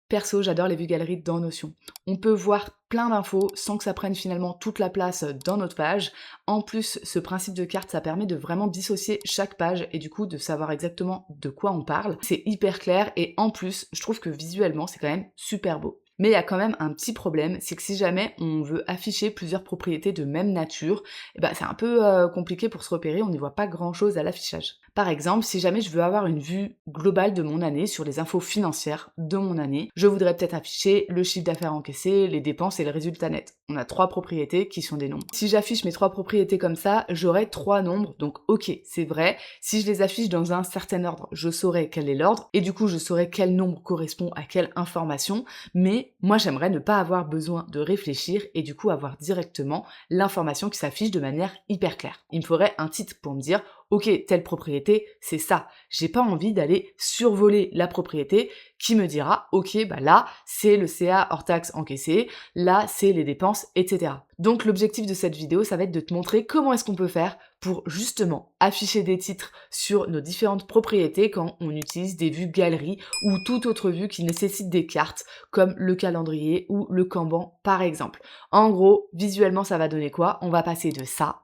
Perso, j'adore les vues galeries dans Notion. On peut voir plein d'infos sans que ça prenne finalement toute la place dans notre page. En plus, ce principe de carte, ça permet de vraiment dissocier chaque page et du coup de savoir exactement de quoi on parle. C'est hyper clair et en plus, je trouve que visuellement, c'est quand même super beau. Mais il y a quand même un petit problème, c'est que si jamais on veut afficher plusieurs propriétés de même nature, c'est un peu compliqué pour se repérer, on n'y voit pas grand chose à l'affichage. Par exemple, si jamais je veux avoir une vue globale de mon année sur les infos financières de mon année, je voudrais peut-être afficher le chiffre d'affaires encaissé, les dépenses et le résultat net. On a 3 propriétés qui sont des nombres. Si j'affiche mes 3 propriétés comme ça, j'aurai 3 nombres, donc ok, c'est vrai. Si je les affiche dans un certain ordre, je saurai quel est l'ordre, et du coup je saurai quel nombre correspond à quelle information, mais moi j'aimerais ne pas avoir besoin de réfléchir et du coup avoir directement l'information qui s'affiche de manière hyper claire. Il me faudrait un titre pour me dire ok, telle propriété, c'est ça. J'ai pas envie d'aller survoler la propriété qui me dira ok, là, c'est le CA hors taxe encaissé, là, c'est les dépenses, etc. Donc l'objectif de cette vidéo, ça va être de te montrer comment est-ce qu'on peut faire pour justement afficher des titres sur nos différentes propriétés quand on utilise des vues galeries ou toute autre vue qui nécessite des cartes comme le calendrier ou le Kanban par exemple. En gros, visuellement, ça va donner quoi? On va passer de ça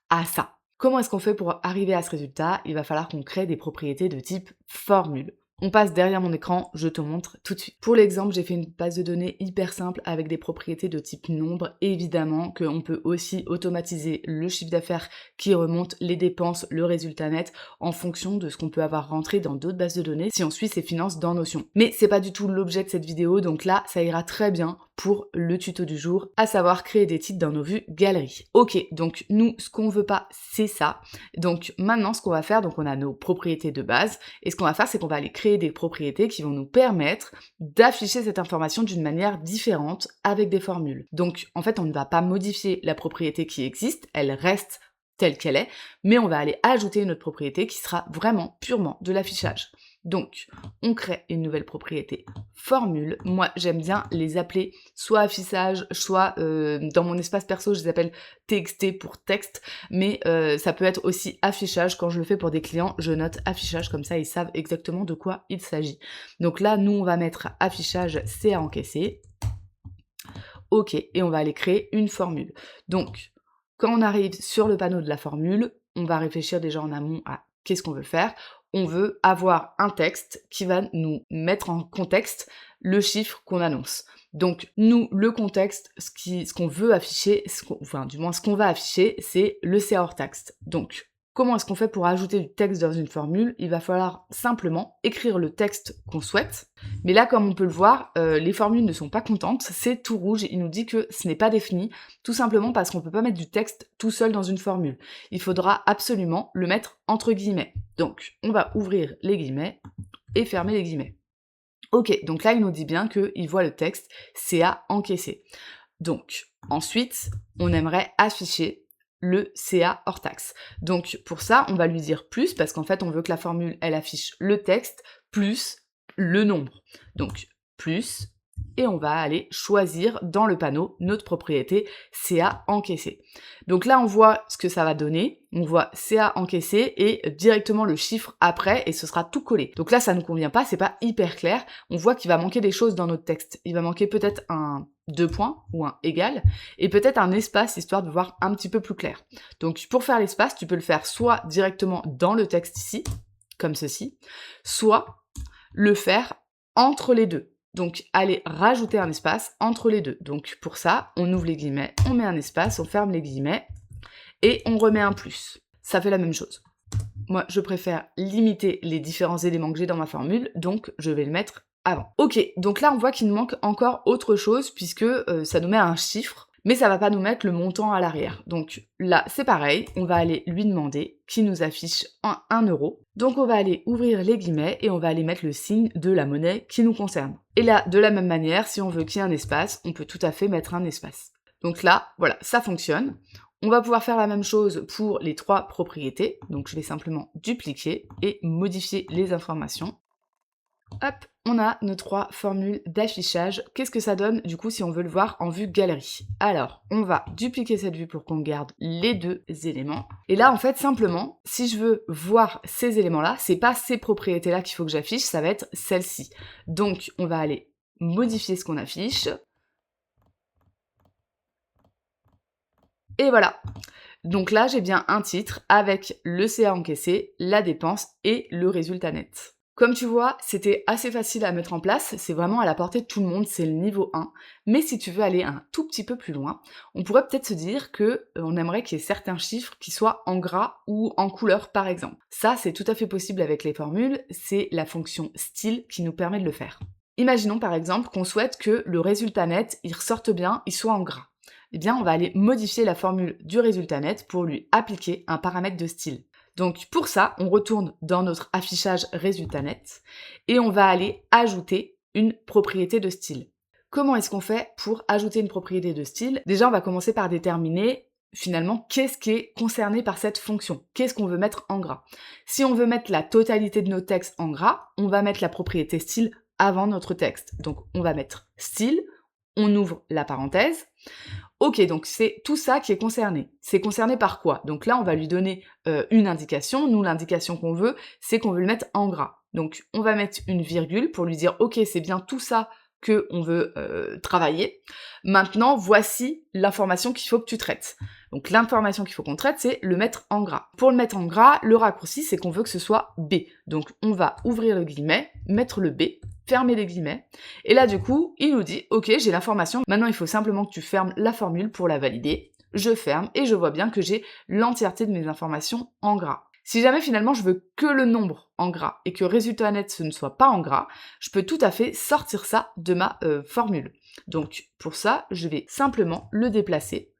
à ça. Comment est-ce qu'on fait pour arriver à ce résultat? Il va falloir qu'on crée des propriétés de type formule. On passe derrière mon écran, je te montre tout de suite. Pour l'exemple, j'ai fait une base de données hyper simple avec des propriétés de type nombre. Évidemment qu'on peut aussi automatiser le chiffre d'affaires qui remonte les dépenses, le résultat net en fonction de ce qu'on peut avoir rentré dans d'autres bases de données si on suit ses finances dans Notion. Mais c'est pas du tout l'objet de cette vidéo, donc là, ça ira très bien pour le tuto du jour, à savoir créer des titres dans nos vues galeries. Ok, donc nous, ce qu'on veut pas, c'est ça. Donc maintenant, ce qu'on va faire, donc on a nos propriétés de base, et ce qu'on va faire, c'est qu'on va aller créer des propriétés qui vont nous permettre d'afficher cette information d'une manière différente avec des formules. Donc en fait, on ne va pas modifier la propriété qui existe, elle reste telle qu'elle est, mais on va aller ajouter une autre propriété qui sera vraiment purement de l'affichage. Donc, on crée une nouvelle propriété formule. Moi, j'aime bien les appeler soit affichage, soit dans mon espace perso, je les appelle TXT pour texte, mais ça peut être aussi affichage. Quand je le fais pour des clients, je note affichage, comme ça ils savent exactement de quoi il s'agit. Donc là, nous, on va mettre affichage CA encaissé. Ok, et on va aller créer une formule. Donc, quand on arrive sur le panneau de la formule, on va réfléchir déjà en amont à qu'est-ce qu'on veut faire. On veut avoir un texte qui va nous mettre en contexte le chiffre qu'on annonce. Donc nous, le contexte, ce qu'on veut afficher, ce qu'on va afficher, c'est le CA hors taxe. Donc comment est-ce qu'on fait pour ajouter du texte dans une formule? Il va falloir simplement écrire le texte qu'on souhaite. Mais là, comme on peut le voir, les formules ne sont pas contentes, c'est tout rouge, il nous dit que ce n'est pas défini, tout simplement parce qu'on ne peut pas mettre du texte tout seul dans une formule. Il faudra absolument le mettre entre guillemets. Donc, on va ouvrir les guillemets et fermer les guillemets. Ok, donc là, il nous dit bien qu'il voit le texte CA encaissé. Donc, ensuite, on aimerait afficher le CA hors taxe. Donc pour ça, on va lui dire plus, parce qu'en fait, on veut que la formule, elle affiche le texte plus le nombre. Donc plus, et on va aller choisir dans le panneau notre propriété CA encaissé. Donc là, on voit ce que ça va donner. On voit CA encaissé et directement le chiffre après, et ce sera tout collé. Donc là, ça ne convient pas, c'est pas hyper clair. On voit qu'il va manquer des choses dans notre texte. Il va manquer peut-être un 2 points ou un égal, et peut-être un espace, histoire de voir un petit peu plus clair. Donc pour faire l'espace, tu peux le faire soit directement dans le texte ici, comme ceci, soit le faire entre les deux. Donc aller rajouter un espace entre les deux. Donc pour ça, on ouvre les guillemets, on met un espace, on ferme les guillemets, et on remet un plus. Ça fait la même chose. Moi, je préfère limiter les différents éléments que j'ai dans ma formule, donc je vais le mettre avant. Ok, donc là on voit qu'il nous manque encore autre chose, puisque ça nous met un chiffre, mais ça va pas nous mettre le montant à l'arrière. Donc là, c'est pareil, on va aller lui demander qu'il nous affiche 1 euro. Donc on va aller ouvrir les guillemets et on va aller mettre le signe de la monnaie qui nous concerne. Et là, de la même manière, si on veut qu'il y ait un espace, on peut tout à fait mettre un espace. Donc là, voilà, ça fonctionne. On va pouvoir faire la même chose pour les 3 propriétés. Donc je vais simplement dupliquer et modifier les informations. Hop, on a nos 3 formules d'affichage. Qu'est-ce que ça donne du coup si on veut le voir en vue galerie? Alors, on va dupliquer cette vue pour qu'on garde les 2 éléments. Et là, en fait, simplement, si je veux voir ces éléments-là, c'est pas ces propriétés-là qu'il faut que j'affiche, ça va être celle-ci. Donc, on va aller modifier ce qu'on affiche. Et voilà. Donc là, j'ai bien un titre avec le CA encaissé, la dépense et le résultat net. Comme tu vois, c'était assez facile à mettre en place, c'est vraiment à la portée de tout le monde, c'est le niveau 1. Mais si tu veux aller un tout petit peu plus loin, on pourrait peut-être se dire que on aimerait qu'il y ait certains chiffres qui soient en gras ou en couleur par exemple. Ça, c'est tout à fait possible avec les formules, c'est la fonction style qui nous permet de le faire. Imaginons par exemple qu'on souhaite que le résultat net, il ressorte bien, il soit en gras. Eh bien, on va aller modifier la formule du résultat net pour lui appliquer un paramètre de style. Donc pour ça, on retourne dans notre affichage résultat net et on va aller ajouter une propriété de style. Comment est-ce qu'on fait pour ajouter une propriété de style? Déjà, on va commencer par déterminer finalement qu'est-ce qui est concerné par cette fonction, qu'est-ce qu'on veut mettre en gras. Si on veut mettre la totalité de nos textes en gras, on va mettre la propriété style avant notre texte. Donc on va mettre style, on ouvre la parenthèse. Ok, donc c'est tout ça qui est concerné. C'est concerné par quoi? Donc là, on va lui donner une indication. Nous, l'indication qu'on veut, c'est qu'on veut le mettre en gras. Donc on va mettre une virgule pour lui dire ok, c'est bien tout ça qu'on veut travailler. Maintenant, voici l'information qu'il faut que tu traites. Donc l'information qu'il faut qu'on traite, c'est le mettre en gras. Pour le mettre en gras, le raccourci, c'est qu'on veut que ce soit B. Donc on va ouvrir le guillemet, mettre le B, fermer les guillemets. Et là, du coup, il nous dit, ok, j'ai l'information. Maintenant, il faut simplement que tu fermes la formule pour la valider. Je ferme et je vois bien que j'ai l'entièreté de mes informations en gras. Si jamais finalement je veux que le nombre en gras et que résultat net ce ne soit pas en gras, je peux tout à fait sortir ça de ma formule. Donc pour ça, je vais simplement le déplacer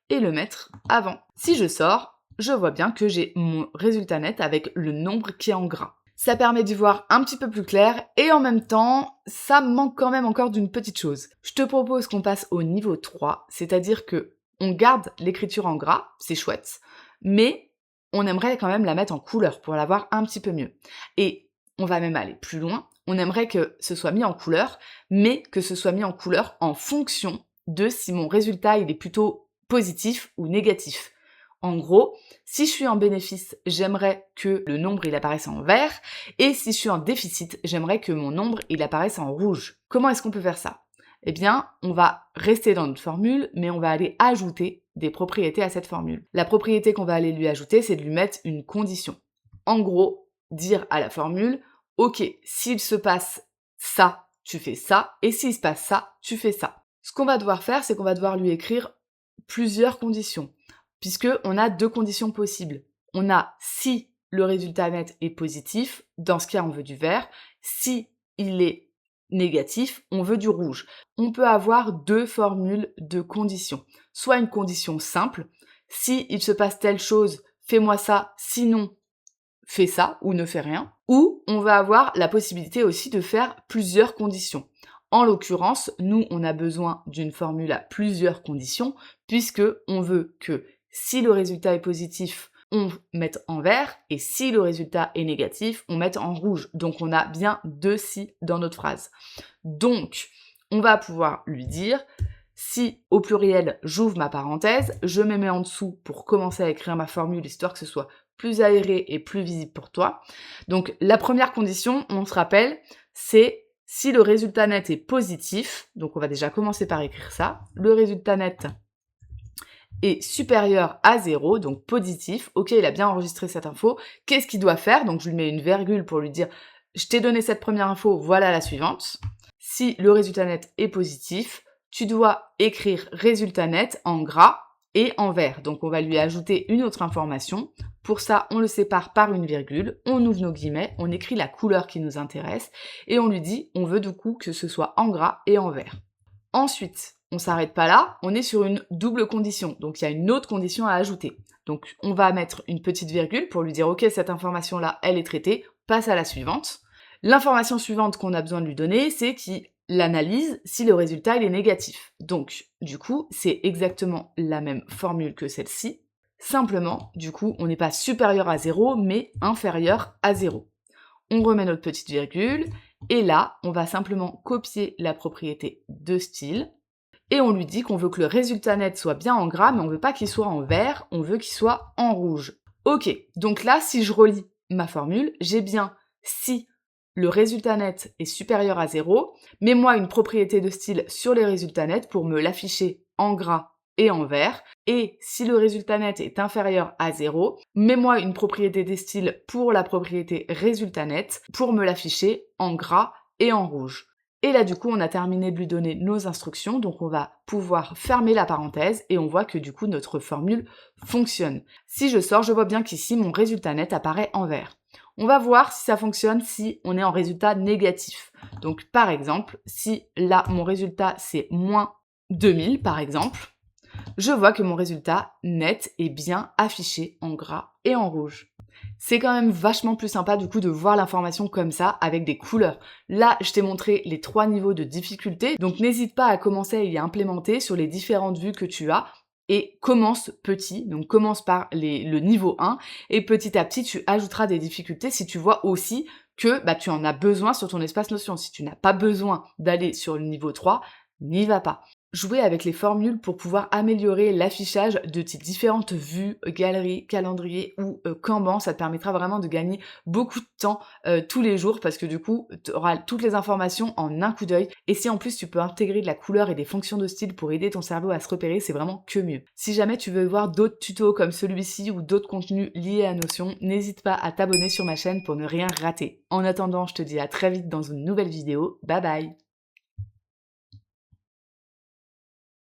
et le mettre avant. Si je sors, je vois bien que j'ai mon résultat net avec le nombre qui est en gras. Ça permet d'y voir un petit peu plus clair et en même temps, ça manque quand même encore d'une petite chose. Je te propose qu'on passe au niveau 3, c'est-à-dire que on garde l'écriture en gras, c'est chouette, mais on aimerait quand même la mettre en couleur pour la voir un petit peu mieux. Et on va même aller plus loin, on aimerait que ce soit mis en couleur, mais que ce soit mis en couleur en fonction de si mon résultat il est plutôt positif ou négatif. En gros, si je suis en bénéfice, j'aimerais que le nombre il apparaisse en vert, et si je suis en déficit, j'aimerais que mon nombre il apparaisse en rouge. Comment est-ce qu'on peut faire ça? Eh bien, on va rester dans notre formule, mais on va aller ajouter des propriétés à cette formule. La propriété qu'on va aller lui ajouter, c'est de lui mettre une condition. En gros, dire à la formule, ok, s'il se passe ça, tu fais ça, et s'il se passe ça, tu fais ça. Ce qu'on va devoir faire, c'est qu'on va devoir lui écrire plusieurs conditions, puisqu'on a deux conditions possibles. On a si le résultat net est positif, dans ce cas on veut du vert, si il est négatif, on veut du rouge. On peut avoir deux formules de conditions. Soit une condition simple, si il se passe telle chose, fais-moi ça, sinon fais ça ou ne fais rien. Ou on va avoir la possibilité aussi de faire plusieurs conditions. En l'occurrence, nous, on a besoin d'une formule à plusieurs conditions, puisque on veut que si le résultat est positif, on mette en vert, et si le résultat est négatif, on mette en rouge. Donc on a bien deux si dans notre phrase. Donc, on va pouvoir lui dire, si au pluriel, j'ouvre ma parenthèse, je me mets en dessous pour commencer à écrire ma formule, histoire que ce soit plus aéré et plus visible pour toi. Donc la première condition, on se rappelle, c'est si le résultat net est positif, donc on va déjà commencer par écrire ça, le résultat net est supérieur à 0, donc positif, ok, il a bien enregistré cette info, qu'est-ce qu'il doit faire? Donc je lui mets une virgule pour lui dire, je t'ai donné cette première info, voilà la suivante. Si le résultat net est positif, tu dois écrire résultat net en gras et en vert. Donc on va lui ajouter une autre information. Pour ça, on le sépare par une virgule, on ouvre nos guillemets, on écrit la couleur qui nous intéresse et on lui dit, on veut du coup que ce soit en gras et en vert. Ensuite, on s'arrête pas là, on est sur une double condition, donc il y a une autre condition à ajouter. Donc on va mettre une petite virgule pour lui dire ok, cette information-là, elle est traitée, passe à la suivante. L'information suivante qu'on a besoin de lui donner, c'est qu'il analyse si le résultat il est négatif. Donc du coup, c'est exactement la même formule que celle-ci, simplement, du coup, on n'est pas supérieur à 0, mais inférieur à 0. On remet notre petite virgule, et là, on va simplement copier la propriété de style, et on lui dit qu'on veut que le résultat net soit bien en gras, mais on veut pas qu'il soit en vert, on veut qu'il soit en rouge. Ok, donc là, si je relis ma formule, j'ai bien si le résultat net est supérieur à 0, mets-moi une propriété de style sur les résultats nets pour me l'afficher en gras et en vert. Et si le résultat net est inférieur à 0, mets-moi une propriété des styles pour la propriété résultat net pour me l'afficher en gras et en rouge. Et là, du coup, on a terminé de lui donner nos instructions, donc on va pouvoir fermer la parenthèse et on voit que du coup, notre formule fonctionne. Si je sors, je vois bien qu'ici, mon résultat net apparaît en vert. On va voir si ça fonctionne si on est en résultat négatif. Donc, par exemple, si là, mon résultat, c'est moins 2000, par exemple, je vois que mon résultat net est bien affiché en gras et en rouge. C'est quand même vachement plus sympa du coup de voir l'information comme ça avec des couleurs. Là, je t'ai montré les 3 niveaux de difficulté, donc n'hésite pas à commencer à y implémenter sur les différentes vues que tu as et commence petit, donc commence par le niveau 1 et petit à petit tu ajouteras des difficultés si tu vois aussi que tu en as besoin sur ton espace Notion. Si tu n'as pas besoin d'aller sur le niveau 3, n'y va pas. Jouer avec les formules pour pouvoir améliorer l'affichage de tes différentes vues, galeries, calendrier ou Kanban, ça te permettra vraiment de gagner beaucoup de temps tous les jours parce que du coup, tu auras toutes les informations en un coup d'œil. Et si en plus tu peux intégrer de la couleur et des fonctions de style pour aider ton cerveau à se repérer, c'est vraiment que mieux. Si jamais tu veux voir d'autres tutos comme celui-ci ou d'autres contenus liés à Notion, n'hésite pas à t'abonner sur ma chaîne pour ne rien rater. En attendant, je te dis à très vite dans une nouvelle vidéo. Bye bye!